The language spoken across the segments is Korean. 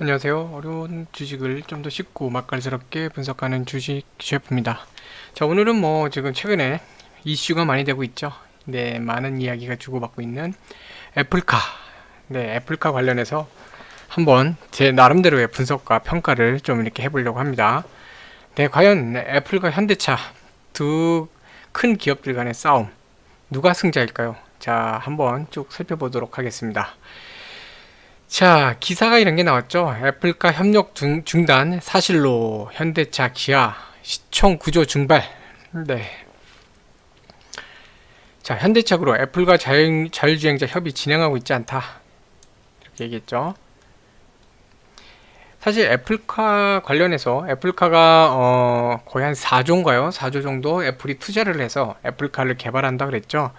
안녕하세요. 어려운 주식을 좀 더 쉽고 맛깔스럽게 분석하는 주식 셰프입니다. 자, 오늘은 뭐 지금 최근에 이슈가 많이 되고 있죠. 네, 많은 이야기가 주고받고 있는 애플카. 네, 애플카 관련해서 한번 제 나름대로의 분석과 평가를 좀 이렇게 해보려고 합니다. 네, 과연 애플과 현대차 두 큰 기업들 간의 싸움, 누가 승자일까요? 자, 한번 쭉 살펴보도록 하겠습니다. 자, 기사가 이런 게 나왔죠. 애플과 협력 중단, 사실로 현대차, 기아, 시총 구조 중발. 네. 자, 현대차로 애플과 자율주행자 협의 진행하고 있지 않다. 이렇게 얘기했죠. 사실 애플카 관련해서 애플카가 거의 한 4조인가요? 4조 정도 애플이 투자를 해서 애플카를 개발한다 그랬죠.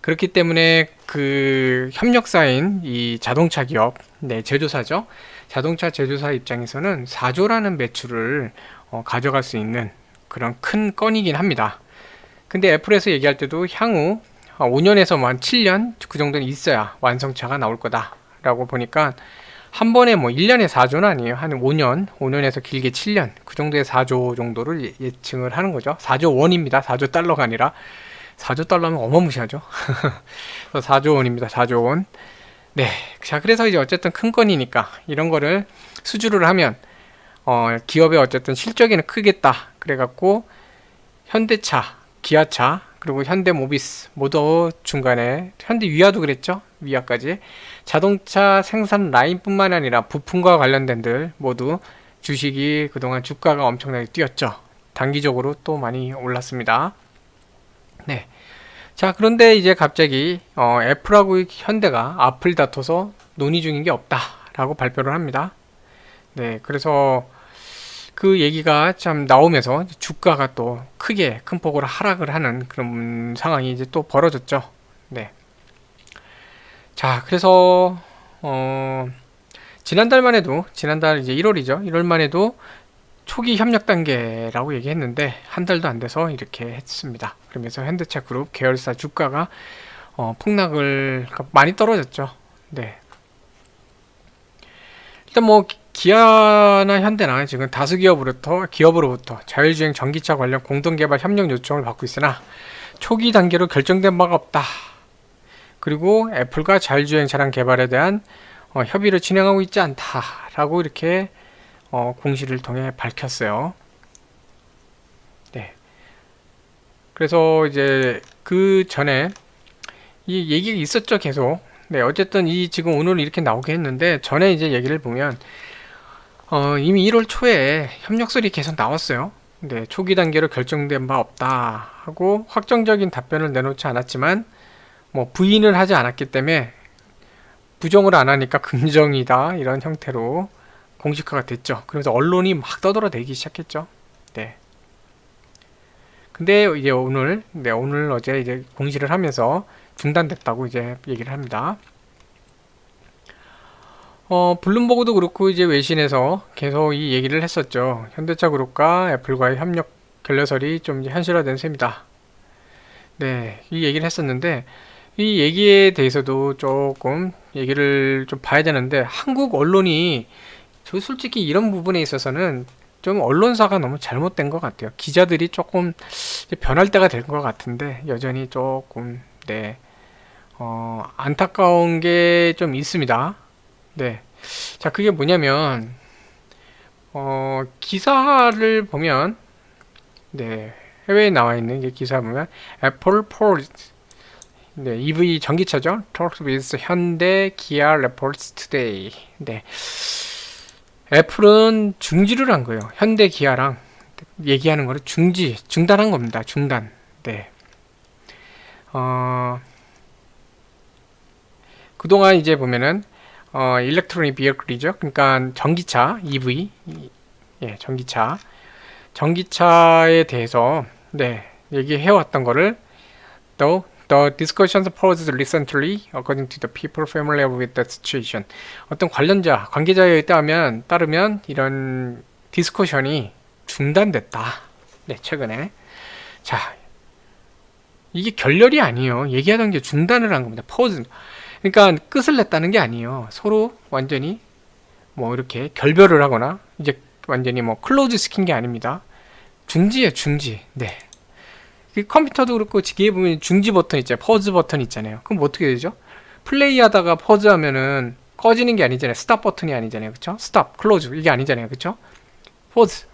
그렇기 때문에 그 협력사인 이 자동차 기업, 네, 제조사죠. 자동차 제조사 입장에서는 4조라는 매출을 가져갈 수 있는 그런 큰 건이긴 합니다. 근데 애플에서 얘기할 때도 향후 5년에서 만 7년 그 정도는 있어야 완성차가 나올 거다라고 보니까 한 번에 뭐 1년에 4조는 아니에요. 한 5년에서 길게 7년 그 정도의 4조 정도를 예측을 하는 거죠. 4조 원입니다. 4조 달러가 아니라 4조 달러면 어마무시하죠. 4조 원입니다. 4조 원. 네. 자, 그래서 이제 어쨌든 큰 건이니까 이런 거를 수주를 하면 기업의 어쨌든 실적에는 크겠다. 그래갖고 현대차, 기아차, 그리고 현대모비스 모두 중간에 현대위아도 그랬죠. 위아까지 자동차 생산 라인뿐만 아니라 부품과 관련된들 모두 주식이 그동안 주가가 엄청나게 뛰었죠. 단기적으로 또 많이 올랐습니다. 네. 자, 그런데 이제 갑자기 애플하고 현대가 앞을 다퉈서 논의 중인 게 없다라고 발표를 합니다. 네, 그래서 그 얘기가 참 나오면서 주가가 또 크게 큰 폭으로 하락을 하는 그런 상황이 이제 또 벌어졌죠. 네. 자, 그래서 지난달만 해도 지난달 이제 1월이죠. 1월만 해도 초기 협력 단계라고 얘기했는데 한 달도 안 돼서 이렇게 했습니다. 그러면서 현대차 그룹 계열사 주가가 폭락을 많이 떨어졌죠. 네. 일단 뭐 기아나 현대나 지금 다수 기업으로부터 자율주행 전기차 관련 공동개발 협력 요청을 받고 있으나 초기 단계로 결정된 바가 없다. 그리고 애플과 자율주행 차량 개발에 대한 협의를 진행하고 있지 않다라고 이렇게 공시를 통해 밝혔어요. 네. 그래서 이제 그 전에 이 얘기가 있었죠, 계속. 네, 어쨌든 지금 오늘 이렇게 나오게 했는데 전에 이제 얘기를 보면 이미 1월 초에 협력설이 계속 나왔어요. 네, 초기 단계로 결정된 바 없다 하고 확정적인 답변을 내놓지 않았지만 뭐 부인을 하지 않았기 때문에 부정을 안 하니까 긍정이다 이런 형태로 공식화가 됐죠. 그래서 언론이 막 떠들어대기 시작했죠. 네. 근데 이제 오늘 어제 이제 공시를 하면서 중단됐다고 이제 얘기를 합니다. 블룸버그도 그렇고 이제 외신에서 계속 이 얘기를 했었죠. 현대차 그룹과 애플과의 협력 결렬설이 좀 이제 현실화된 셈이다. 네, 이 얘기를 했었는데 이 얘기에 대해서도 조금 얘기를 좀 봐야 되는데 한국 언론이 저 솔직히 이런 부분에 있어서는 좀 언론사가 너무 잘못된 것 같아요. 기자들이 조금 변할 때가 된 것 같은데 여전히 조금 네 안타까운 게 좀 있습니다. 네, 자 그게 뭐냐면 기사를 보면 네 해외에 나와 있는 게 기사 보면 애플 폴 네, EV 전기차죠. Talks with 현대, 기아 reports today. 네. 애플은 중지를 한 거예요. 현대 기아랑 얘기하는 거를 중단한 겁니다. 중단. 네. 그동안 이제 보면은 일렉트로닉 비어클이죠. 그러니까 전기차, EV. 예, 전기차에 대해서 네, 얘기해 왔던 거를 또 The discussions paused recently, according to the people familiar with the situation. 어떤 관계자에 따르면 이런 디스커션이 중단됐다. 네, 최근에. 자, 이게 결렬이 아니에요. 얘기하던 게 중단을 한 겁니다. pause. 그러니까 끝을 냈다는 게 아니에요. 서로 완전히 뭐 이렇게 결별을 하거나 이제 완전히 뭐 클로즈 시킨 게 아닙니다. 중지예요, 중지. 네. 컴퓨터도 그렇고 기계에 보면 중지 버튼 있잖아요. 퍼즈 버튼 있잖아요. 그럼 어떻게 되죠? 플레이하다가 퍼즈 하면은 꺼지는 게 아니잖아요. 스탑 버튼이 아니잖아요. 그쵸? 스탑, 클로즈 이게 아니잖아요. 그쵸? 퍼즈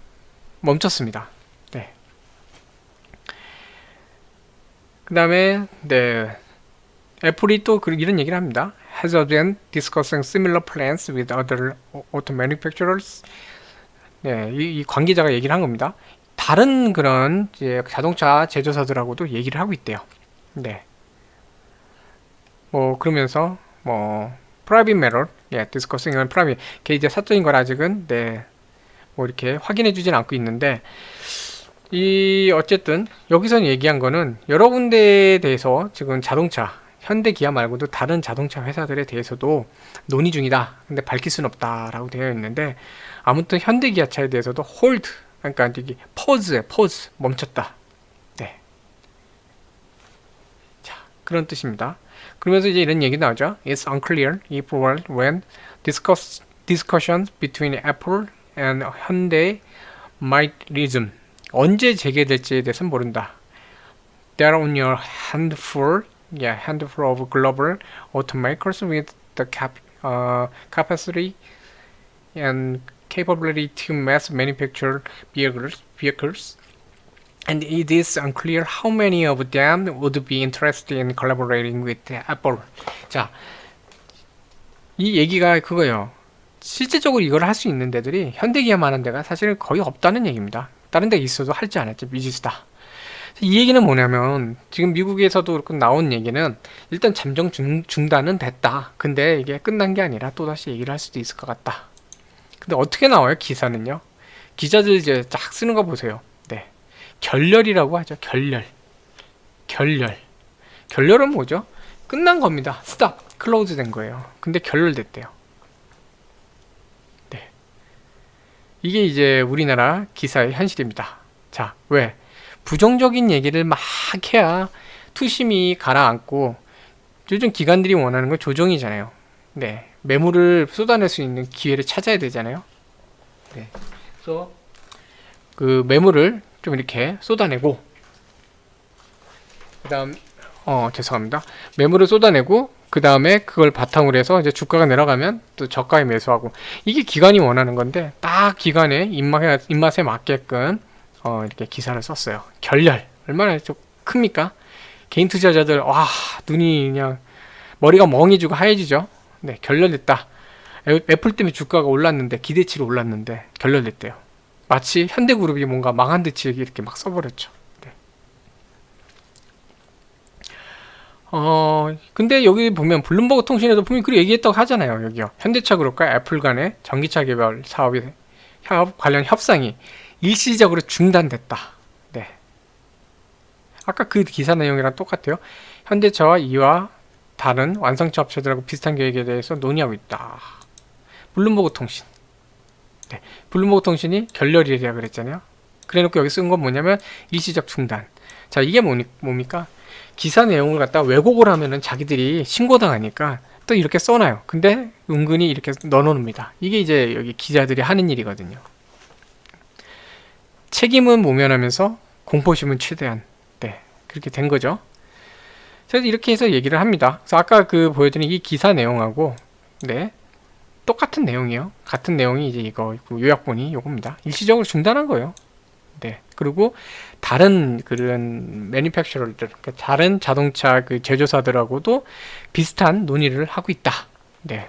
멈췄습니다. 네. 그 다음에 네, 애플이 또 이런 얘기를 합니다. Has been discussing similar plans with other auto manufacturers. 네, 이 관계자가 얘기를 한 겁니다. 다른 그런 이제 자동차 제조사들하고도 얘기를 하고 있대요. 네. 뭐 그러면서 뭐 private matter, 예, discussing은 private, 그게 이제 사적인 걸 아직은 네, 뭐 이렇게 확인해주진 않고 있는데 이 어쨌든 여기서 얘기한 거는 여러 군데에 대해서 지금 자동차 현대 기아 말고도 다른 자동차 회사들에 대해서도 논의 중이다. 근데 밝힐 수는 없다라고 되어 있는데 아무튼 현대 기아차에 대해서도 hold, 그러니까 이게 pause 멈췄다. 네. 자, 그런 뜻입니다. 그러면서 이제 이런 얘기 나오죠. It's unclear if or when discussions between Apple and Hyundai might resume. 언제 재개될지에 대해서는 모른다. There are only a handful of global automakers with the capacity and capability to mass manufacture vehicles, and it is unclear how many of them would be interested in collaborating with Apple. 자, 이 얘기가 그거예요. 실질적으로 이걸 할 수 있는 데들이 현대기아만한 데가 사실 거의 없다는 얘기입니다. 다른 데 있어도 할지 안 할지 미지수다. 이 얘기는 뭐냐면 지금 미국에서도 그렇고 나온 얘기는 일단 잠정 중단은 됐다. 근데 이게 끝난 게 아니라 또다시 얘기를 할 수도 있을 것 같다. 근데 어떻게 나와요? 기사는요. 기자들 이제 쫙 쓰는 거 보세요. 네, 결렬이라고 하죠. 결렬은 뭐죠? 끝난 겁니다. 스탑, 클로즈 된 거예요. 근데 결렬됐대요. 네, 이게 이제 우리나라 기사의 현실입니다. 자, 왜? 부정적인 얘기를 막 해야 투심이 가라앉고 요즘 기관들이 원하는 건 조정이잖아요. 네, 매물을 쏟아낼 수 있는 기회를 찾아야 되잖아요. 네, 그래서 그 매물을 좀 이렇게 쏟아내고 그다음 죄송합니다. 매물을 쏟아내고 그 다음에 그걸 바탕으로 해서 이제 주가가 내려가면 또 저가에 매수하고 이게 기관이 원하는 건데 딱 기관의 입맛에 맞게끔 이렇게 기사를 썼어요. 결렬 얼마나 좀 큽니까? 개인 투자자들 와 눈이 그냥 머리가 멍해지고 하얘지죠. 네, 결렬됐다. 애플 때문에 주가가 올랐는데 기대치로 올랐는데 결렬됐대요. 마치 현대그룹이 뭔가 망한 듯이 이렇게 막 써버렸죠. 네. 근데 여기 보면 블룸버그 통신에도 분명히 그렇게 얘기했다고 하잖아요. 여기요. 현대차 그룹과 애플 간의 전기차 개발 사업이 관련 협상이 일시적으로 중단됐다. 네. 아까 그 기사 내용이랑 똑같아요. 현대차와 이와 다른 완성차 업체들하고 비슷한 계획에 대해서 논의하고 있다. 블룸버그 통신. 네. 블룸버그 통신이 결렬이라 그랬잖아요. 그래놓고 여기 쓴 건 뭐냐면 일시적 중단. 자, 이게 뭡니까? 기사 내용을 갖다가 왜곡을 하면은 자기들이 신고당하니까 또 이렇게 써놔요. 근데 은근히 이렇게 넣어놓습니다. 이게 이제 여기 기자들이 하는 일이거든요. 책임은 모면하면서 공포심은 최대한. 네, 그렇게 된 거죠. 그래서 이렇게 해서 얘기를 합니다. 그래서 아까 그 보여드린 이 기사 내용하고 네, 똑같은 내용이에요. 같은 내용이 이제 이거 요약본이 요겁니다. 일시적으로 중단한 거예요. 네, 그리고 다른 그런 매니팩처러들, 그러니까 다른 자동차 그 제조사들하고도 비슷한 논의를 하고 있다. 네.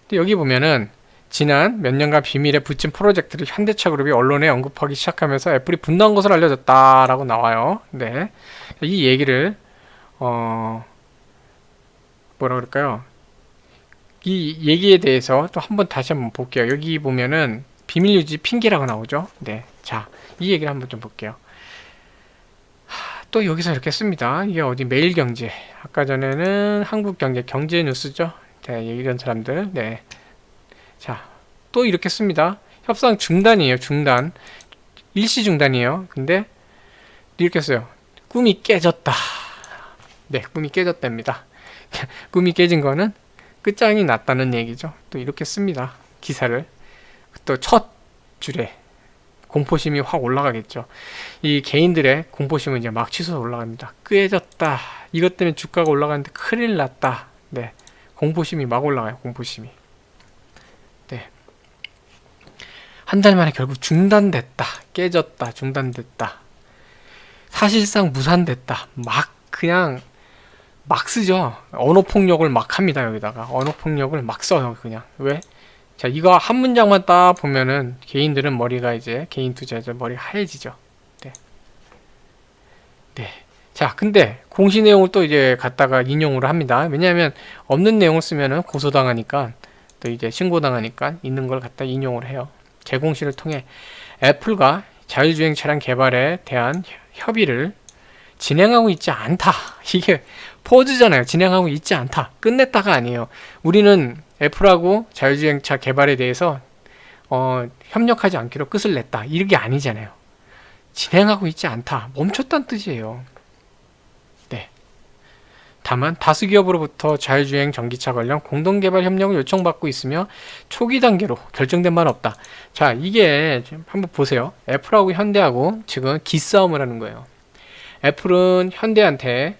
근데 여기 보면은 지난 몇 년간 비밀에 붙인 프로젝트를 현대차 그룹이 언론에 언급하기 시작하면서 애플이 분노한 것으로 알려졌다라고 나와요. 네. 이 얘기를 뭐라 그럴까요? 이 얘기에 대해서 또 다시 한번 볼게요. 여기 보면은 비밀 유지 핑계라고 나오죠. 네. 자, 이 얘기를 한번 좀 볼게요. 또 여기서 이렇게 씁니다. 이게 어디 매일경제. 아까 전에는 한국경제, 경제뉴스죠. 네, 이런 사람들. 네. 자, 또 이렇게 씁니다. 협상 중단이에요. 중단. 일시 중단이에요. 근데 이렇게 써요. 꿈이 깨졌다. 네, 꿈이 깨졌답니다. 꿈이 깨진 거는 끝장이 났다는 얘기죠. 또 이렇게 씁니다. 기사를. 또 첫 줄에 공포심이 확 올라가겠죠. 이 개인들의 공포심은 이제 막 치솟아 올라갑니다. 끄해졌다. 이것 때문에 주가가 올라가는데 큰일 났다. 네. 공포심이 막 올라가요. 공포심이. 네. 한 달 만에 결국 중단됐다. 깨졌다. 중단됐다. 사실상 무산됐다. 막 그냥 막 쓰죠. 언어폭력을 막 합니다. 여기다가 언어폭력을 막 써요. 그냥. 왜? 자, 이거 한 문장만 딱 보면은 개인들은 머리가 이제 개인 투자자 머리가 하얘지죠. 네. 네. 자, 근데 공시 내용을 또 이제 갖다가 인용을 합니다. 왜냐하면 없는 내용을 쓰면은 고소당하니까 또 이제 신고당하니까 있는 걸 갖다 인용을 해요. 제공시를 통해 애플과 자율주행 차량 개발에 대한 협의를 진행하고 있지 않다. 이게 포즈잖아요. 진행하고 있지 않다. 끝냈다가 아니에요. 우리는 애플하고 자율주행차 개발에 대해서 협력하지 않기로 끝을 냈다. 이게 아니잖아요. 진행하고 있지 않다. 멈췄다는 뜻이에요. 네. 다만 다수 기업으로부터 자율주행 전기차 관련 공동개발 협력을 요청받고 있으며 초기 단계로 결정된 바는 없다. 자, 이게 한번 보세요. 애플하고 현대하고 지금 기싸움을 하는 거예요. 애플은 현대한테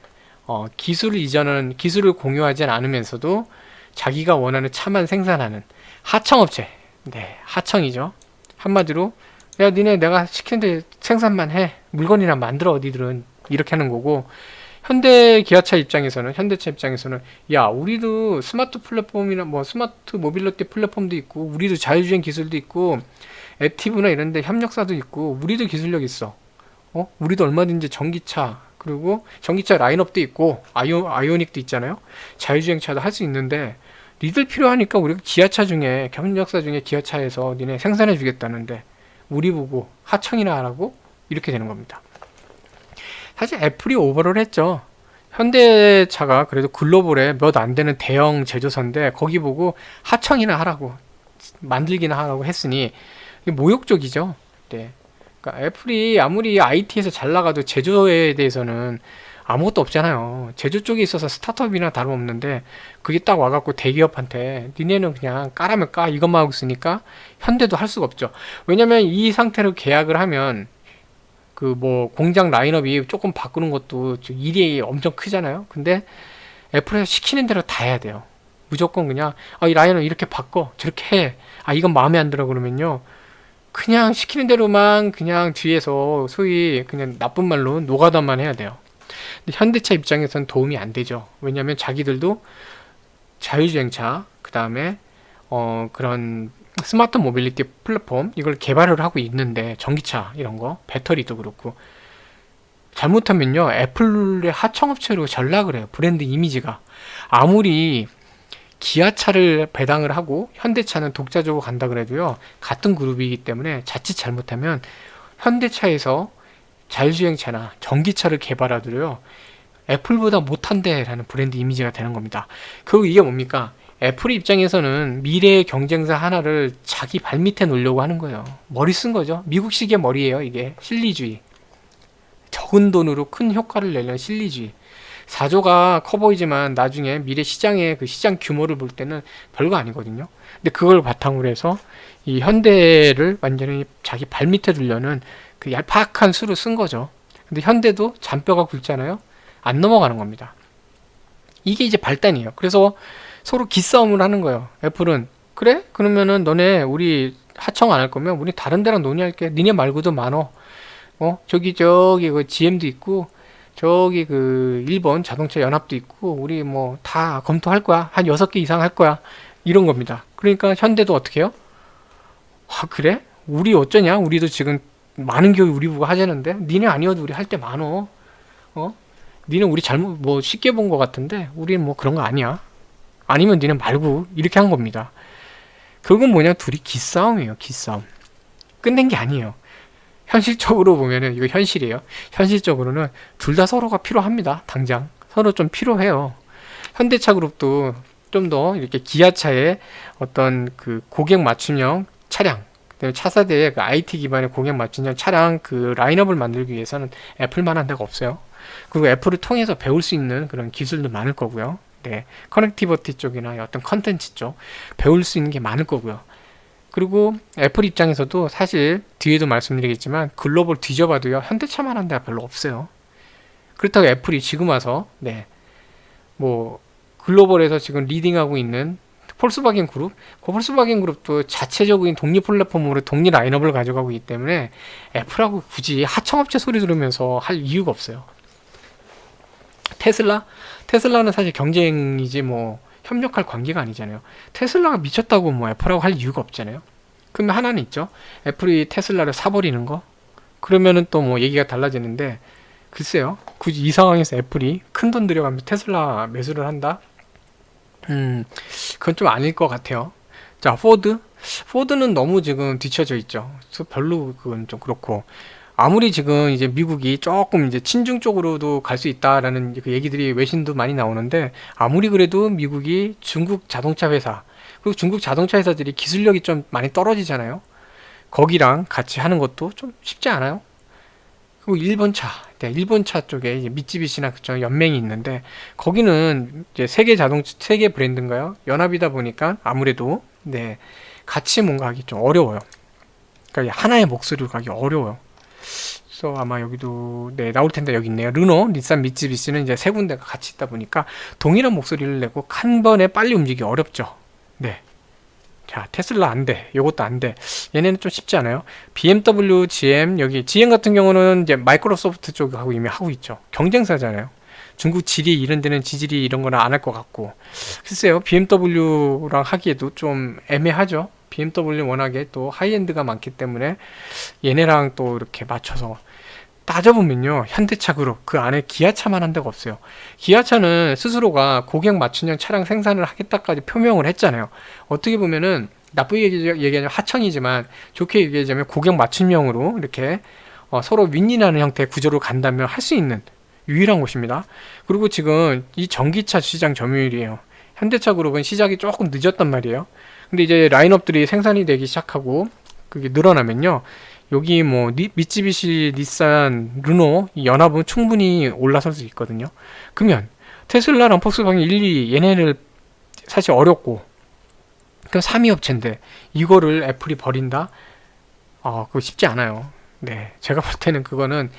기술을 공유하지 않으면서도 자기가 원하는 차만 생산하는 하청업체. 네, 하청이죠. 한마디로 야, 니네 내가 시키는데 생산만 해. 물건이나 만들어 어디들은. 이렇게 하는 거고, 현대차 입장에서는 야, 우리도 스마트 플랫폼이나 뭐 스마트 모빌리티 플랫폼도 있고, 우리도 자율주행 기술도 있고, 액티브나 이런 데 협력사도 있고, 우리도 기술력 있어. 우리도 얼마든지 전기차, 그리고 전기차 라인업도 있고 아이오닉도 있잖아요. 자율주행차도 할 수 있는데 니들 필요하니까 우리가 기아차 중에 협력사 중에 기아차에서 니네 생산해 주겠다는데 우리 보고 하청이나 하라고? 이렇게 되는 겁니다. 사실 애플이 오버를 했죠. 현대차가 그래도 글로벌에 몇 안 되는 대형 제조사인데 거기 보고 하청이나 하라고 만들기나 하라고 했으니 이게 모욕적이죠. 네. 그러니까 애플이 아무리 IT에서 잘 나가도 제조에 대해서는 아무것도 없잖아요. 제조 쪽에 있어서 스타트업이나 다름없는데 그게 딱 와갖고 대기업한테 니네는 그냥 까라면 까 이것만 하고 있으니까 현대도 할 수가 없죠. 왜냐면 이 상태로 계약을 하면 그 뭐 공장 라인업이 조금 바꾸는 것도 일이 엄청 크잖아요. 근데 애플에서 시키는 대로 다 해야 돼요. 무조건 그냥 이 라인업 이렇게 바꿔 저렇게 해. 이건 마음에 안 들어 그러면요. 그냥 시키는 대로만 그냥 뒤에서 소위 그냥 나쁜 말로 노가다만 해야 돼요. 근데 현대차 입장에서는 도움이 안 되죠. 왜냐하면 자기들도 자율주행차, 그 다음에 그런 스마트 모빌리티 플랫폼 이걸 개발을 하고 있는데 전기차 이런 거, 배터리도 그렇고 잘못하면요 애플의 하청업체로 전락을 해요. 브랜드 이미지가 아무리 기아차를 배당을 하고 현대차는 독자적으로 간다 그래도요 같은 그룹이기 때문에 자칫 잘못하면 현대차에서 자율주행차나 전기차를 개발하더라도 애플보다 못한대 라는 브랜드 이미지가 되는 겁니다. 그리고 이게 뭡니까? 애플 입장에서는 미래의 경쟁사 하나를 자기 발밑에 놓으려고 하는 거예요. 머리 쓴 거죠. 미국식의 머리예요. 이게 실리주의. 적은 돈으로 큰 효과를 내려는 실리주의. 4조가 커 보이지만 나중에 미래 시장의 그 시장 규모를 볼 때는 별거 아니거든요. 근데 그걸 바탕으로 해서 이 현대를 완전히 자기 발밑에 두려는 그 얄팍한 수를 쓴 거죠. 근데 현대도 잔뼈가 굵잖아요. 안 넘어가는 겁니다. 이게 이제 발단이에요. 그래서 서로 기싸움을 하는 거예요. 애플은 그래? 그러면은 너네 우리 하청 안 할 거면 우리 다른 데랑 논의할게. 니네 말고도 많어. 저기 그 GM도 있고 저기 그 일본 자동차 연합도 있고 우리 뭐 다 검토할 거야. 한 6개 이상 할 거야. 이런 겁니다. 그러니까 현대도 어떻게 해요? 그래? 우리 어쩌냐? 우리도 지금 많은 기업이 우리 보고 하자는데 니네 아니어도 우리 할 때 많어. 니는 우리 잘못 뭐 쉽게 본 것 같은데 우리는 뭐 그런 거 아니야. 아니면 니네 말고 이렇게 한 겁니다. 그건 뭐냐? 둘이 기싸움이에요. 기싸움. 끝낸 게 아니에요. 현실적으로 보면은 이거 현실이에요. 현실적으로는 둘 다 서로가 필요합니다. 당장 서로 좀 필요해요. 현대차 그룹도 좀 더 이렇게 기아차의 어떤 그 고객 맞춤형 차량, 차세대의 그 IT 기반의 고객 맞춤형 차량 그 라인업을 만들기 위해서는 애플만한 데가 없어요. 그리고 애플을 통해서 배울 수 있는 그런 기술도 많을 거고요. 네, 커넥티비티 쪽이나 어떤 컨텐츠 쪽 배울 수 있는 게 많을 거고요. 그리고 애플 입장에서도 사실 뒤에도 말씀드리겠지만 글로벌 뒤져봐도요 현대차만 한 데가 별로 없어요. 그렇다고 애플이 지금 와서 네, 뭐 글로벌에서 지금 리딩하고 있는 폴스바겐 그룹, 그 폴스바겐 그룹도 자체적인 독립 플랫폼으로 독립 라인업을 가져가고 있기 때문에 애플하고 굳이 하청업체 소리 들으면서 할 이유가 없어요. 테슬라는 사실 경쟁이지 뭐 협력할 관계가 아니잖아요. 테슬라가 미쳤다고 뭐 애플하고 할 이유가 없잖아요. 그러면 하나는 있죠. 애플이 테슬라를 사버리는 거? 그러면은 또 뭐 얘기가 달라지는데, 글쎄요. 굳이 이 상황에서 애플이 큰 돈 들여가면서 테슬라 매수를 한다? 그건 좀 아닐 것 같아요. 자, 포드는 너무 지금 뒤쳐져 있죠. 그래서 별로 그건 좀 그렇고. 아무리 지금 이제 미국이 조금 이제 친중 쪽으로도 갈 수 있다라는 그 얘기들이 외신도 많이 나오는데, 아무리 그래도 미국이 중국 자동차 회사, 그리고 중국 자동차 회사들이 기술력이 좀 많이 떨어지잖아요. 거기랑 같이 하는 것도 좀 쉽지 않아요. 그리고 일본 차 쪽에 이제 미쯔비시나 그쪽 연맹이 있는데, 거기는 이제 세계 브랜드인가요? 연합이다 보니까 아무래도 네, 같이 뭔가 하기 좀 어려워요. 그러니까 하나의 목소리로 가기 어려워요. 그래서 아마 여기도 네, 나올 텐데 여기 있네요. 르노, 닛산, 미쯔비시는 이제 세 군데가 같이 있다 보니까 동일한 목소리를 내고 한 번에 빨리 움직이기 어렵죠. 네. 자, 테슬라 안 돼. 요것도 안 돼. 얘네는 좀 쉽지 않아요. BMW, GM, 여기 GM 같은 경우는 이제 마이크로소프트 쪽하고 이미 하고 있죠. 경쟁사잖아요. 중국 지리 이런 데는 지질이 이런 거는 안 할 것 같고. 글쎄요, BMW랑 하기에도 좀 애매하죠. BMW 워낙에 또 하이엔드가 많기 때문에 얘네랑 또 이렇게 맞춰서 따져보면요, 현대차 그룹 그 안에 기아차만 한 데가 없어요. 기아차는 스스로가 고객 맞춤형 차량 생산을 하겠다까지 표명을 했잖아요. 어떻게 보면은 나쁘게 얘기하자면 하청이지만, 좋게 얘기하자면 고객 맞춤형으로 이렇게 서로 윈윈하는 형태의 구조로 간다면 할 수 있는 유일한 곳입니다. 그리고 지금 이 전기차 시장 점유율이에요. 현대차 그룹은 시작이 조금 늦었단 말이에요. 근데 이제 라인업들이 생산이 되기 시작하고 그게 늘어나면요, 여기 뭐 미쯔비시, 닛산, 르노 이 연합은 충분히 올라설 수 있거든요. 그러면 테슬라랑 폭스바겐 1, 2 얘네를 사실 어렵고, 그럼 3위 업체인데 이거를 애플이 버린다? 그거 쉽지 않아요. 네, 제가 볼 때는 그거는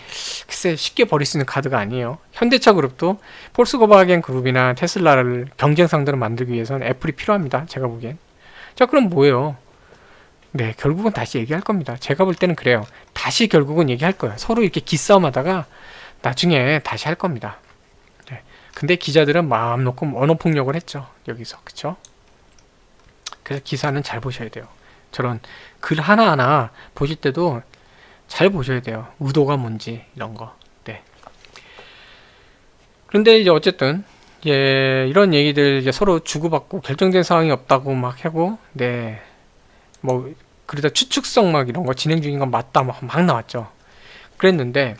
글쎄 쉽게 버릴 수 있는 카드가 아니에요. 현대차 그룹도 폴스바겐 그룹이나 테슬라를 경쟁 상대로 만들기 위해서는 애플이 필요합니다. 제가 보기엔. 자, 그럼 뭐예요? 네, 결국은 다시 얘기할 겁니다. 제가 볼 때는 그래요. 다시 결국은 얘기할 거예요. 서로 이렇게 기싸움 하다가 나중에 다시 할 겁니다. 네. 근데 기자들은 마음 놓고 언어폭력을 했죠. 여기서. 그쵸? 그래서 기사는 잘 보셔야 돼요. 저런 글 하나하나 보실 때도 잘 보셔야 돼요. 의도가 뭔지, 이런 거. 네. 그런데 이제 어쨌든, 이런 얘기들 이제 서로 주고받고 결정된 상황이 없다고 막 하고, 네. 뭐 그러다 추측성 막 이런 거 진행 중인 건 맞다 막 나왔죠. 그랬는데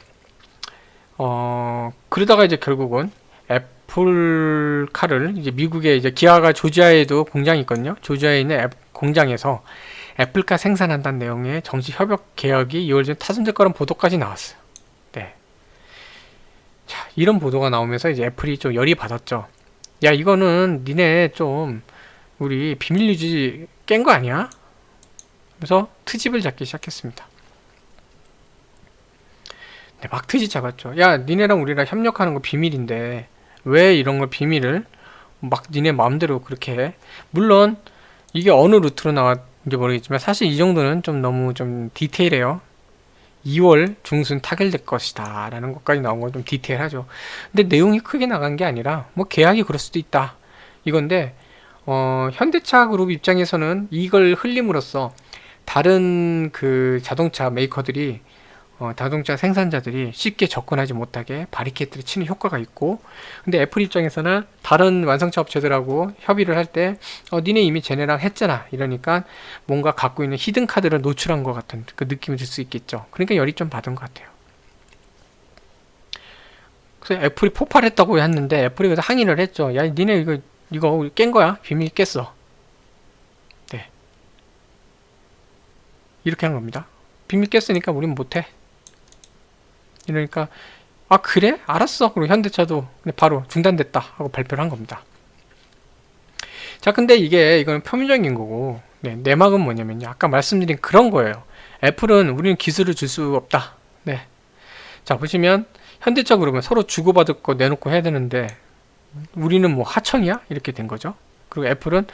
그러다가 이제 결국은 애플카를 이제 미국에 이제 기아가 조지아에도 공장이 있거든요. 조지아에 있는 공장에서 애플카 생산한다는 내용의 정식 협약 계약이 이루어진 타선될 거란 보도까지 나왔어요. 네. 자, 이런 보도가 나오면서 이제 애플이 좀 열이 받았죠. 야, 이거는 니네 좀 우리 비밀 유지 깬 거 아니야? 그래서 트집을 잡기 시작했습니다. 네, 막 트집 잡았죠. 야, 니네랑 우리랑 협력하는 거 비밀인데 왜 이런 걸 비밀을 막 니네 마음대로 그렇게 해? 물론 이게 어느 루트로 나왔는지 모르겠지만 사실 이 정도는 좀 너무 좀 디테일해요. 2월 중순 타결될 것이다 라는 것까지 나온 건 좀 디테일하죠. 근데 내용이 크게 나간 게 아니라 뭐 계약이 그럴 수도 있다 이건데, 현대차 그룹 입장에서는 이걸 흘림으로써 다른 그 자동차 메이커들이 자동차 생산자들이 쉽게 접근하지 못하게 바리케이트를 치는 효과가 있고, 근데 애플 입장에서는 다른 완성차 업체들하고 협의를 할 때 니네 이미 쟤네랑 했잖아 이러니까 뭔가 갖고 있는 히든 카드를 노출한 것 같은 그 느낌이 들 수 있겠죠. 그러니까 열이 좀 받은 것 같아요. 그래서 애플이 폭발했다고 했는데 애플이 그래서 항의를 했죠. 야, 니네 이거 깬 거야. 비밀 깼어. 네, 이렇게 한 겁니다. 비밀 깼으니까 우린 못해. 이러니까 아, 그래? 알았어. 그리고 현대차도 바로 중단됐다 하고 발표를 한 겁니다. 자, 근데 이건 표면적인 거고, 네, 내막은 뭐냐면요. 아까 말씀드린 그런 거예요. 애플은 우리는 기술을 줄 수 없다. 네. 자, 보시면 현대차 그룹은 서로 주고받을 거 내놓고 해야 되는데 우리는 뭐 하청이야? 이렇게 된 거죠. 그리고 애플은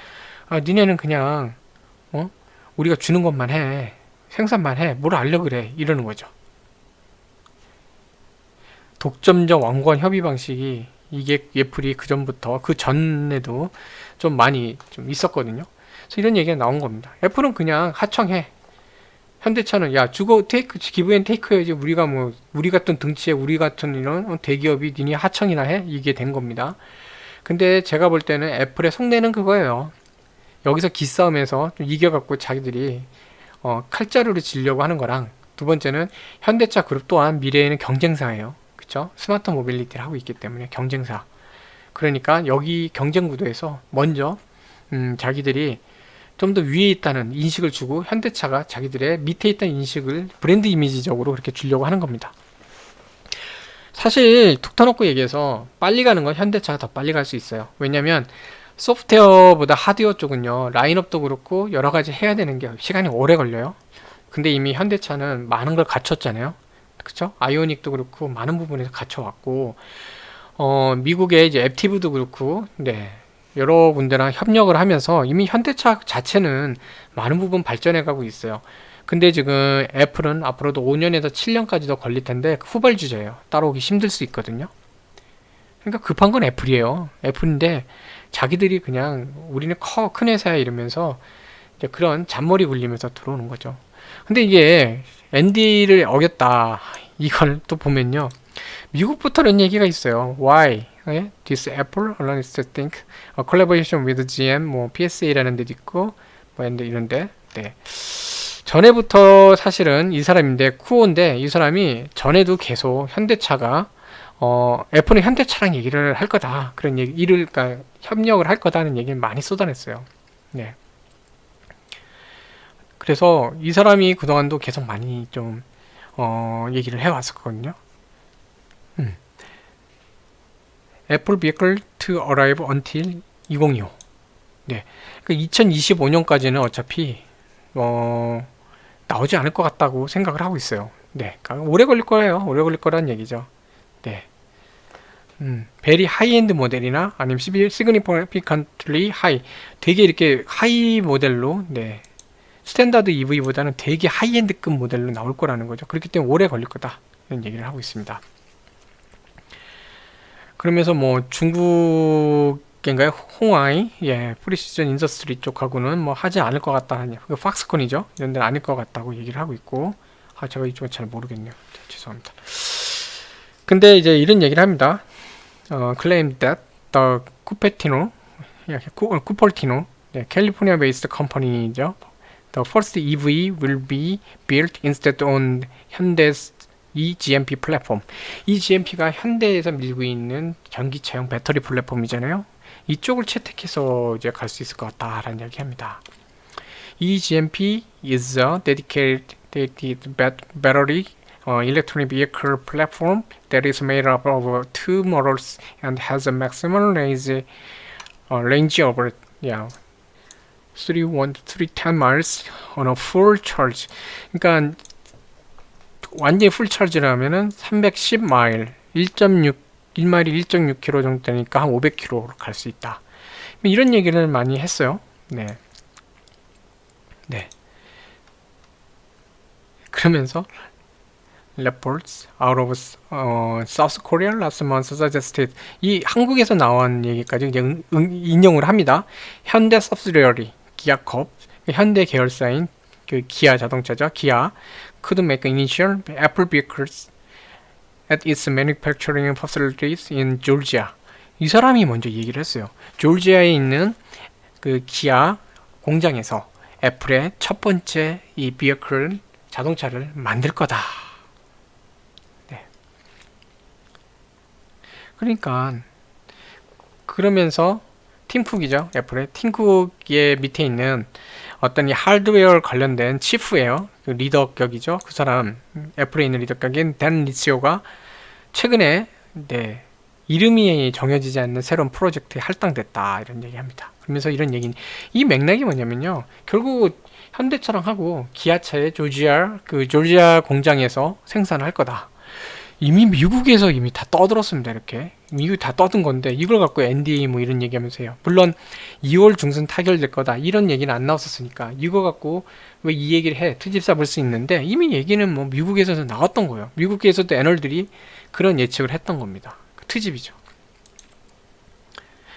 니네는 그냥 우리가 주는 것만 해. 생산만 해. 뭘 알려 그래. 이러는 거죠. 독점적 왕관 협의 방식이 이게 애플이 그 전부터 그 전에도 좀 많이 좀 있었거든요. 그래서 이런 얘기가 나온 겁니다. 애플은 그냥 하청해. 현대차는 야 주고 테이크 기브 앤 테이크 해야지. 우리가 뭐 우리 같은 등치에 우리 같은 이런 대기업이 니네 하청이나 해. 이게 된 겁니다. 근데 제가 볼 때는 애플의 속내는 그거예요. 여기서 기싸움에서 좀 이겨갖고 자기들이 칼자루를 지려고 하는 거랑, 두 번째는 현대차 그룹 또한 미래에는 경쟁사예요. 그쵸? 스마트 모빌리티를 하고 있기 때문에 경쟁사. 그러니까 여기 경쟁 구도에서 먼저 자기들이 좀 더 위에 있다는 인식을 주고 현대차가 자기들의 밑에 있다는 인식을 브랜드 이미지적으로 그렇게 주려고 하는 겁니다. 사실 툭 터놓고 얘기해서 빨리 가는 건 현대차가 더 빨리 갈 수 있어요. 왜냐면 소프트웨어보다 하드웨어 쪽은요, 라인업도 그렇고 여러 가지 해야 되는 게 시간이 오래 걸려요. 근데 이미 현대차는 많은 걸 갖췄잖아요. 그쵸? 아이오닉도 그렇고 많은 부분에서 갖춰왔고, 미국의 이제 앱티브도 그렇고, 네, 여러 군데랑 협력을 하면서 이미 현대차 자체는 많은 부분 발전해 가고 있어요. 근데 지금 애플은 앞으로도 5년에서 7년까지 더 걸릴 텐데 후발주자예요. 따라오기 힘들 수 있거든요. 그러니까 급한 건 애플이에요. 애플인데 자기들이 그냥 우리는 큰 회사야 이러면서 이제 그런 잔머리 굴리면서 들어오는 거죠. 근데 이게 NDA를 어겼다. 이걸 또 보면요. 미국부터는 얘기가 있어요. Why? This Apple allows to think a collaboration with GM, 뭐 PSA라는 데도 있고, 뭐 이런데, 네. 전에부터 사실은 이 사람인데 쿠오인데 이 사람이 전에도 계속 현대차가 애플은 현대차랑 얘기를 할 거다. 그런 얘기를 그러니까 협력을 할 거다는 얘기를 많이 쏟아냈어요. 네. 그래서 이 사람이 그동안도 계속 많이 좀 얘기를 해왔었거든요. 애플 vehicle to arrive until 2025. 네. 그러니까 2025년까지는 어차피 나오지 않을 것 같다고 생각을 하고 있어요. 네. 그러니까 오래 걸릴 거예요. 오래 걸릴 거란 얘기죠. 네. 베리 하이엔드 모델이나 아니면 significantly high, 되게 이렇게 하이 모델로, 네, 스탠다드 EV보다는 되게 하이엔드급 모델로 나올 거라는 거죠. 그렇기 때문에 오래 걸릴 거다 이런 얘기를 하고 있습니다. 그러면서 뭐 중국인가요? 홍하이, 예, 프리시전 인더스트리 쪽하고는 뭐 하지 않을 것 같다. 그 팍스콘이죠. 이런 데는 아닐 것 같다고 얘기를 하고 있고, 제가 이쪽은 잘 모르겠네요. 네, 죄송합니다. 근데 이제 이런 얘기를 합니다. claim that the Cupertino, 네, 캘리포니아-based company죠. The first EV will be built instead on Hyundai's eGMP 플랫폼. eGMP가 현대에서 밀고 있는 전기차용 배터리 플랫폼이잖아요. 이쪽을 채택해서 이제 갈 수 있을 것 같다라는 이야기합니다. eGMP is a dedicated battery electronic vehicle platform that is made up of two models and has a maximum range of 310 miles on a full charge. 그러니까 완전히 풀 차지를 하면은 310마일, 1마일이 1.6km 정도 되니까 한 500km로 갈 수 있다. 이런 얘기를 많이 했어요. 네. 네. 그러면서 reports out of South Korea last month suggested, 이 한국에서 나온 얘기까지 이제 인용을 합니다. 현대 subsidiary 기아컵, 현대 계열사인 그 기아 자동차죠. 기아 could make initial Apple vehicles at its manufacturing facilities in Georgia. 이 사람이 먼저 얘기를 했어요. 조지아에 있는 그 기아 공장에서 애플의 첫 번째 이 vehicle 자동차를 만들 거다. 네. 그러니까 그러면서 팀쿡이죠. 애플의 팀쿡의 밑에 있는 어떤 이 하드웨어 관련된 치프예요. 그 리더격이죠. 그 사람 애플에 있는 리더격인 댄 리치오가 최근에 이름이 정해지지 않는 새로운 프로젝트에 할당됐다 이런 얘기합니다. 그러면서 이런 얘기는 이 맥락이 뭐냐면요. 결국 현대차랑 하고 기아차의 조지아 공장에서 생산을 할 거다. 이미 미국에서 이미 다 떠들었습니다. 이렇게 미국이 다 떠든 건데 이걸 갖고 NDA 뭐 이런 얘기하면서 해요. 물론 2월 중순 타결될 거다 이런 얘기는 안 나왔었으니까 이거 갖고 왜 이 얘기를 해 트집 잡을 수 있는데 이미 얘기는 뭐 미국에서도 나왔던 거예요. 미국에서도 애널들이 그런 예측을 했던 겁니다. 트집이죠.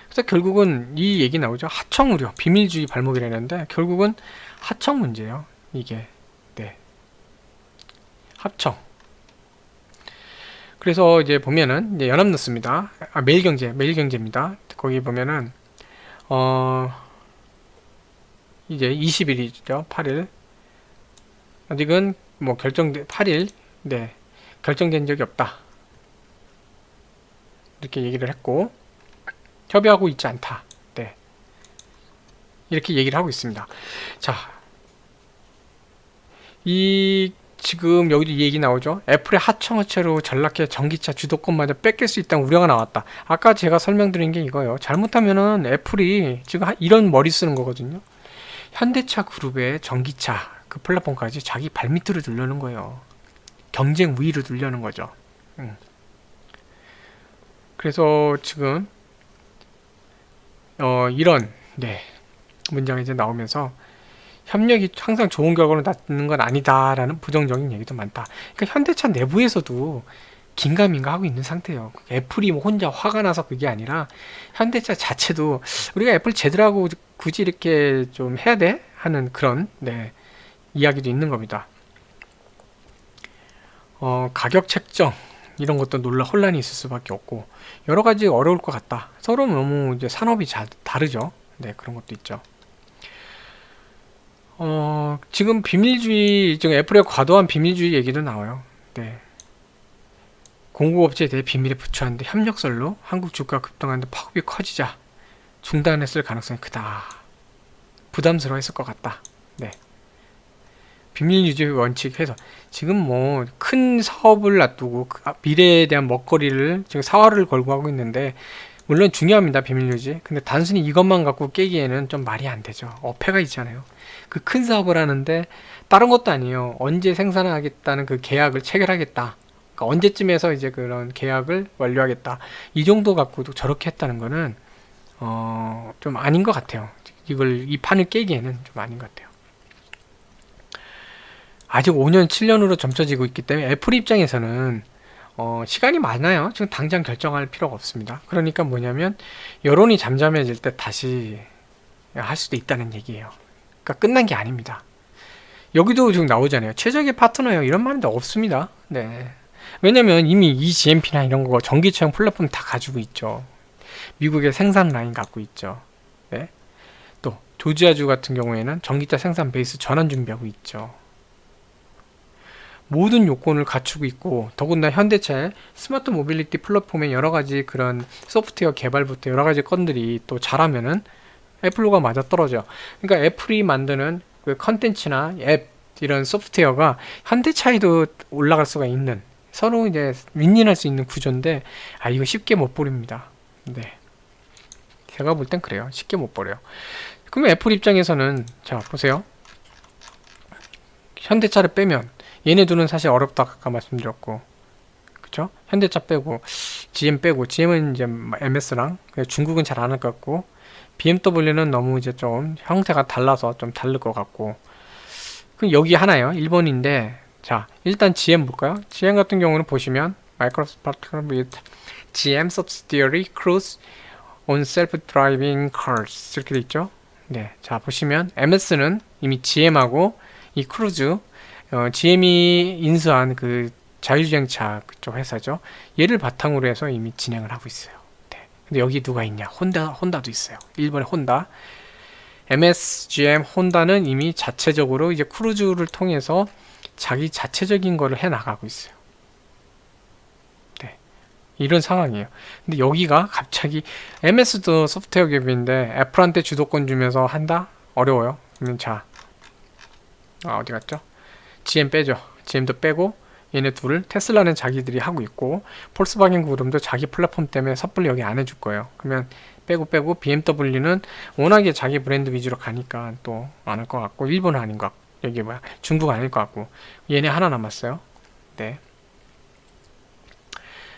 그래서 결국은 이 얘기 나오죠. 하청 우려, 비밀주의 발목이라는데 결국은 하청 문제예요. 이게 네, 하청. 그래서 이제 보면은 이제 연합뉴스입니다. 매일경제입니다. 거기 보면은 이제 20일이죠. 8일. 아직은 뭐 8일 네, 결정된 적이 없다. 이렇게 얘기를 했고 협의하고 있지 않다. 네. 이렇게 얘기를 하고 있습니다. 자, 지금 여기도 얘기 나오죠. 애플의 하청업체로 전락해 전기차 주도권마저 뺏길 수 있다는 우려가 나왔다. 아까 제가 설명드린 게 이거예요. 잘못하면은 애플이 지금 이런 머리 쓰는 거거든요. 현대차 그룹의 전기차 그 플랫폼까지 자기 발밑으로 두려는 거예요. 경쟁 우위로 두려는 거죠. 그래서 지금 이런 네, 문장이 이제 나오면서 협력이 항상 좋은 결과로 낳는 건 아니다라는 부정적인 얘기도 많다. 그러니까 현대차 내부에서도 긴가민가 하고 있는 상태예요. 애플이 뭐 혼자 화가 나서 그게 아니라 현대차 자체도 우리가 애플 제대로 하고 굳이 이렇게 좀 해야 돼? 하는 그런 네, 이야기도 있는 겁니다. 가격 책정 이런 것도 혼란이 있을 수밖에 없고 여러 가지 어려울 것 같다. 서로 너무 이제 산업이 다르죠. 네, 그런 것도 있죠. 지금 지금 애플의 과도한 비밀주의 얘기도 나와요. 네. 공급업체에 대해 비밀에 부처하는데 협력설로 한국 주가 급등하는데 파급이 커지자 중단했을 가능성이 크다. 부담스러워했을 것 같다. 네. 비밀유지 원칙해서 지금 뭐 큰 사업을 놔두고 미래에 대한 먹거리를 지금 사활을 걸고 하고 있는데 물론 중요합니다. 비밀유지. 근데 단순히 이것만 갖고 깨기에는 좀 말이 안 되죠. 어폐가 있잖아요. 그 큰 사업을 하는데 다른 것도 아니에요. 언제 생산하겠다는 그 계약을 체결하겠다. 그러니까 언제쯤에서 이제 그런 계약을 완료하겠다. 이 정도 갖고도 저렇게 했다는 거는 좀 아닌 것 같아요. 이 판을 깨기에는 좀 아닌 것 같아요. 아직 5년, 7년으로 점쳐지고 있기 때문에 애플 입장에서는 시간이 많아요. 지금 당장 결정할 필요가 없습니다. 그러니까 뭐냐면 여론이 잠잠해질 때 다시 할 수도 있다는 얘기예요. 그러니까 끝난 게 아닙니다. 여기도 지금 나오잖아요. 최적의 파트너예요. 이런 말은 없습니다. 네. 왜냐면 이미 eGMP나 이런 거 전기차용 플랫폼 다 가지고 있죠. 미국의 생산 라인 갖고 있죠. 네. 또 조지아주 같은 경우에는 전기차 생산 베이스 전환 준비하고 있죠. 모든 요건을 갖추고 있고 더군다나 현대차의 스마트 모빌리티 플랫폼의 여러가지 그런 소프트웨어 개발부터 여러가지 건들이 또 잘하면은 애플로가 맞아떨어져. 그러니까 애플이 만드는 그 컨텐츠나 앱 이런 소프트웨어가 현대차에도 올라갈 수가 있는 서로 이제 윈윈할 수 있는 구조인데 이거 쉽게 못 버립니다. 네, 제가 볼 땐 그래요. 쉽게 못 버려요. 그럼 애플 입장에서는 자 보세요. 현대차를 빼면 얘네들은 사실 어렵다 아까 말씀드렸고 그쵸? 현대차 빼고 GM 빼고 GM은 이제 MS랑 중국은 잘 안 할 것 같고 BMW는 너무 이제 좀 형태가 달라서 좀 다를 것 같고 그럼 여기 하나요. 1번인데 자 일단 GM 볼까요? GM 같은 경우는 보시면 Microsoft with GM subsidiary Cruise on self-driving cars 이렇게 돼 있죠. 네, 자 보시면 MS는 이미 GM하고 이 크루즈 GM이 인수한 그 자율주행차 그쪽 회사죠. 얘를 바탕으로 해서 이미 진행을 하고 있어요. 네. 근데 여기 누가 있냐? 혼다도 있어요. 일본의 혼다. MS, GM, 혼다는 이미 자체적으로 이제 크루즈를 통해서 자기 자체적인 거를 해 나가고 있어요. 네. 이런 상황이에요. 근데 여기가 갑자기 MS도 소프트웨어 기업인데 애플한테 주도권 주면서 한다? 어려워요. 그러면 자 어디 갔죠? GM 빼죠. GM도 빼고 얘네 둘을 테슬라는 자기들이 하고 있고 폴스바겐 그룹도 자기 플랫폼 때문에 섣불리 여기 안 해줄 거예요. 그러면 빼고 BMW는 워낙에 자기 브랜드 위주로 가니까 또 안 할 것 같고 일본은 아닌 것 같고 여기 뭐야 중국 아닐 것 같고 얘네 하나 남았어요. 네.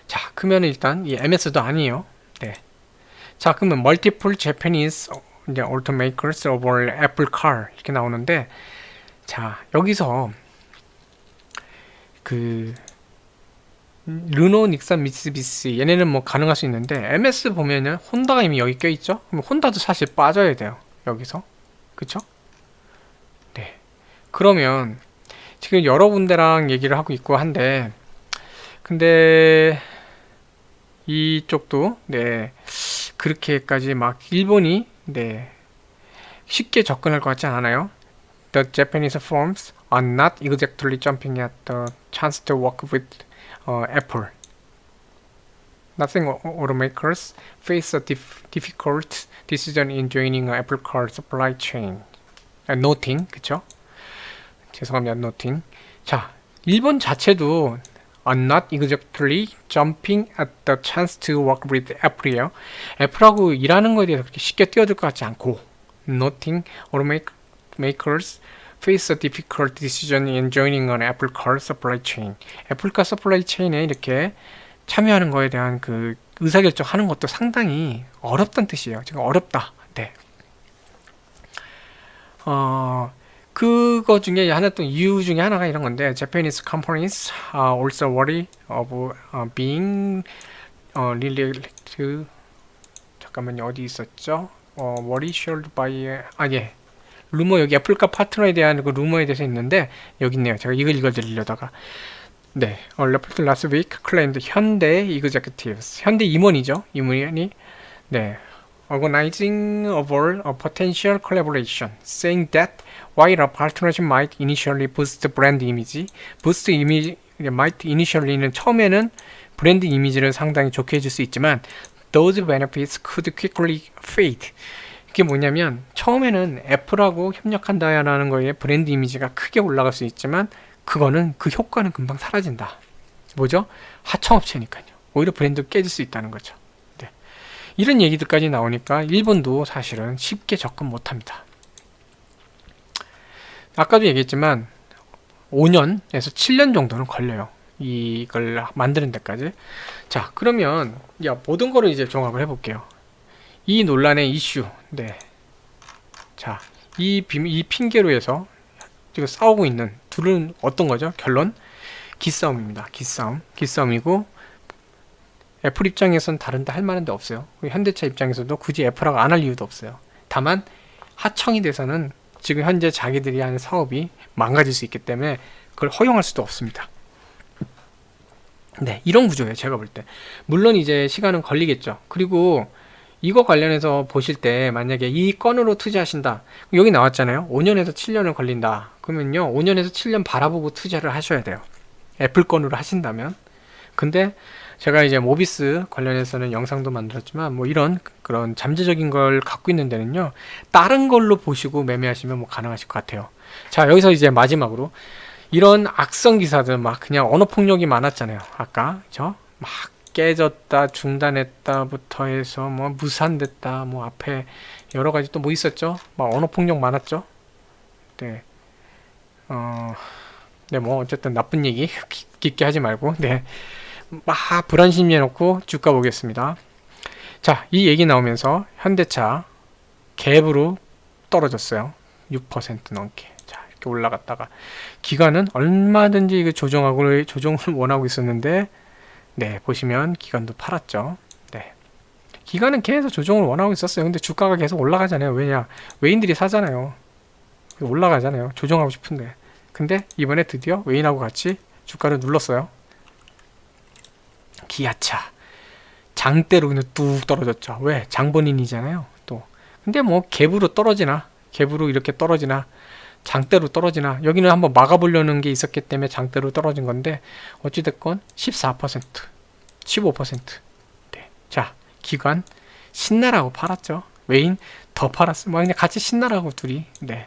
자 그러면 일단 이 MS도 아니에요. 네. 자 그러면 multiple Japanese 이제 automakers over Apple Car 이렇게 나오는데 자 여기서 그 르노, 닉산, 미쓰비시 얘네는 뭐 가능할 수 있는데 MS 보면은 혼다가 이미 여기 껴있죠? 그럼 혼다도 사실 빠져야 돼요. 여기서 그쵸? 네. 그러면 지금 여러 군데랑 얘기를 하고 있고 한데 근데 이쪽도 네 그렇게까지 막 일본이 네 쉽게 접근할 것 같지 않아요? The Japanese firms are not exactly jumping at the chance to work with Apple. Nothing automakers face a difficult decision in joining Apple Car supply chain. Noting, 그쵸? 죄송합니다, noting. 자, 일본 자체도 are not exactly jumping at the chance to work with Apple이에요. 애플하고 일하는 거에 대해서 그렇게 쉽게 뛰어들 것 같지 않고 Noting automakers face a difficult decision in joining an Apple Car supply chain. 애플카 서플라이 체인에 이렇게 참여하는 거에 대한 그 의사결정하는 것도 상당히 어렵다는 뜻이에요. 지금 어렵다. 네. 그거 중에 하나 또 이유 중에 하나가 이런 건데 Japanese companies also worry of being related to 잠깐만요. 어디 있었죠? worry shared by 예. 루머 여기 애플카 파트너에 대한 그 루머에 대해서 있는데 여기 있네요. 제가 이걸 읽어드리려다가 네, 레포트 last week claimed 현대 executives 현대 임원이죠. 임원이 네, organizing over a potential collaboration, saying that while a partnership might initially boost brand image, boost image might initially는 처음에는 브랜드 이미지를 상당히 좋게 해줄 수 있지만 those benefits could quickly fade. 이게 뭐냐면 처음에는 애플하고 협력한다라는 거에 브랜드 이미지가 크게 올라갈 수 있지만 그거는 그 효과는 금방 사라진다. 뭐죠? 하청업체니까요. 오히려 브랜드 깨질 수 있다는 거죠. 네. 이런 얘기들까지 나오니까 일본도 사실은 쉽게 접근 못합니다. 아까도 얘기했지만 5년에서 7년 정도는 걸려요. 이걸 만드는 데까지. 자, 그러면 모든 거를 이제 종합을 해볼게요. 이 논란의 이슈, 네. 자, 이 핑계로 해서 지금 싸우고 있는 둘은 어떤 거죠? 결론? 기싸움입니다. 기싸움이고, 애플 입장에선 다른데 할 만한 데 없어요. 현대차 입장에서도 굳이 애플하고 안 할 이유도 없어요. 다만, 하청이 돼서는 지금 현재 자기들이 하는 사업이 망가질 수 있기 때문에 그걸 허용할 수도 없습니다. 네, 이런 구조예요. 제가 볼 때. 물론 이제 시간은 걸리겠죠. 그리고 이거 관련해서 보실 때 만약에 이 건으로 투자하신다. 여기 나왔잖아요. 5년에서 7년을 걸린다. 그러면요. 5년에서 7년 바라보고 투자를 하셔야 돼요. 애플 건으로 하신다면. 근데 제가 이제 모비스 관련해서는 영상도 만들었지만 뭐 이런 그런 잠재적인 걸 갖고 있는 데는요. 다른 걸로 보시고 매매하시면 뭐 가능하실 것 같아요. 자, 여기서 이제 마지막으로 이런 악성 기사들 막 그냥 언어 폭력이 많았잖아요. 아까 막 깨졌다, 중단했다부터 해서 뭐 무산됐다, 뭐 앞에 여러 가지 또 뭐 있었죠? 막 언어 폭력 많았죠? 네. 네, 뭐 어쨌든 나쁜 얘기 깊게 하지 말고, 네. 막 불안심해 놓고 주가 보겠습니다. 자, 이 얘기 나오면서 현대차 갭으로 떨어졌어요. 6% 넘게. 자, 이렇게 올라갔다가 기관은 얼마든지 이거 조정을 원하고 있었는데 네, 보시면 기관도 팔았죠. 네. 기관은 계속 조정을 원하고 있었어요. 근데 주가가 계속 올라가잖아요. 왜냐? 외인들이 사잖아요. 올라가잖아요. 조정하고 싶은데. 근데 이번에 드디어 외인하고 같이 주가를 눌렀어요. 기아차. 장대로 그냥 뚝 떨어졌죠. 왜? 장본인이잖아요. 또. 근데 뭐 갭으로 떨어지나? 갭으로 이렇게 떨어지나? 장대로 떨어지나? 여기는 한번 막아보려는 게 있었기 때문에 장대로 떨어진 건데 어찌됐건 14%, 15%. 네. 자, 기관 신나라고 팔았죠. 외인 더 팔았어. 뭐 그냥 같이 신나라고 둘이. 네.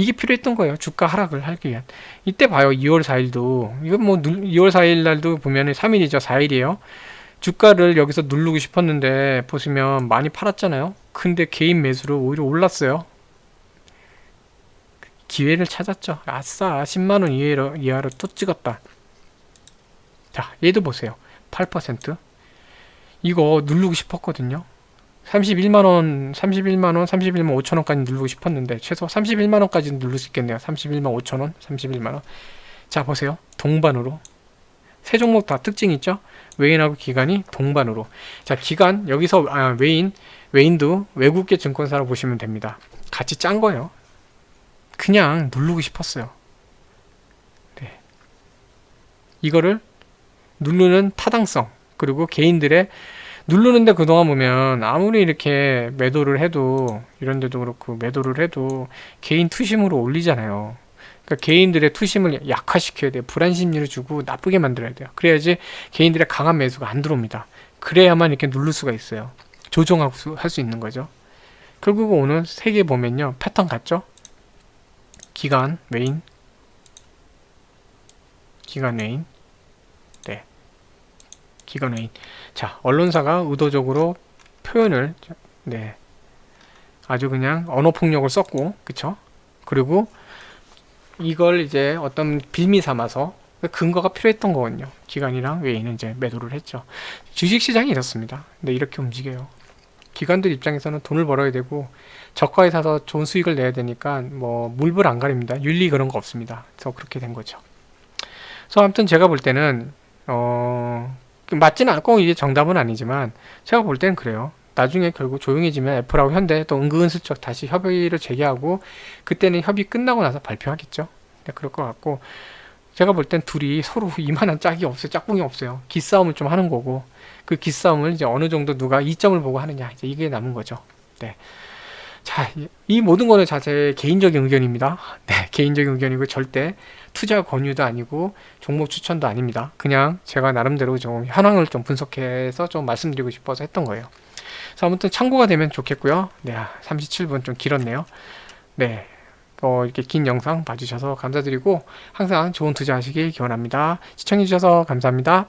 이게 필요했던 거예요. 주가 하락을 하기 위한. 이때 봐요. 2월 4일도. 이건 뭐 2월 4일 날도 보면은 3일이죠. 4일이에요. 주가를 여기서 누르고 싶었는데 보시면 많이 팔았잖아요. 근데 개인 매수로 오히려 올랐어요. 기회를 찾았죠. 아싸 10만원 이하로 또 찍었다. 자 얘도 보세요. 8%. 이거 누르고 싶었거든요. 31만원, 31만원, 31만 5천원까지 누르고 싶었는데 최소 31만원까지 누를 수 있겠네요. 31만 5천원, 31만원. 자 보세요. 동반으로 세 종목 다 특징이 있죠. 외인하고 기관이 동반으로. 자 기관 여기서 외인도 외국계 증권사로 보시면 됩니다. 같이 짠 거예요. 그냥 누르고 싶었어요. 네. 이거를 누르는 타당성 그리고 개인들의 누르는데 그동안 보면 아무리 이렇게 매도를 해도 이런 데도 그렇고 매도를 해도 개인 투심으로 올리잖아요. 그러니까 개인들의 투심을 약화시켜야 돼요. 불안 심리를 주고 나쁘게 만들어야 돼요. 그래야지 개인들의 강한 매수가 안 들어옵니다. 그래야만 이렇게 누를 수가 있어요. 조정하고 할 수 있는 거죠. 결국 오늘 세 개 보면요. 패턴 같죠? 기관 외인 네 기관 외인. 자 언론사가 의도적으로 표현을 네 아주 그냥 언어 폭력을 썼고 그쵸. 그리고 이걸 이제 어떤 빌미 삼아서 근거가 필요했던 거거든요. 기관이랑 외인은 이제 매도를 했죠. 주식시장이 이렇습니다. 근데 이렇게 움직여요. 기관들 입장에서는 돈을 벌어야 되고 저가에 사서 좋은 수익을 내야 되니까 뭐 물불 안 가립니다. 윤리 그런 거 없습니다. 그래서 그렇게 된 거죠. 그래서 아무튼 제가 볼 때는 맞지는 않고 이게 정답은 아니지만 제가 볼 때는 그래요. 나중에 결국 조용해지면 애플하고 현대 또 은근슬쩍 다시 협의를 재개하고 그때는 협의 끝나고 나서 발표하겠죠. 네, 그럴 것 같고 제가 볼 땐 둘이 서로 이만한 짝이 없어요. 짝꿍이 없어요. 기싸움을 좀 하는 거고 그 기싸움을 이제 어느 정도 누가 이점을 보고 하느냐 이제 이게 남은 거죠. 네. 자, 이 모든 거는 제 개인적인 의견입니다. 네, 개인적인 의견이고 절대 투자 권유도 아니고 종목 추천도 아닙니다. 그냥 제가 나름대로 좀 현황을 좀 분석해서 좀 말씀드리고 싶어서 했던 거예요. 그래서 아무튼 참고가 되면 좋겠고요. 네, 37분 좀 길었네요. 네, 이렇게 긴 영상 봐주셔서 감사드리고 항상 좋은 투자하시길 기원합니다. 시청해주셔서 감사합니다.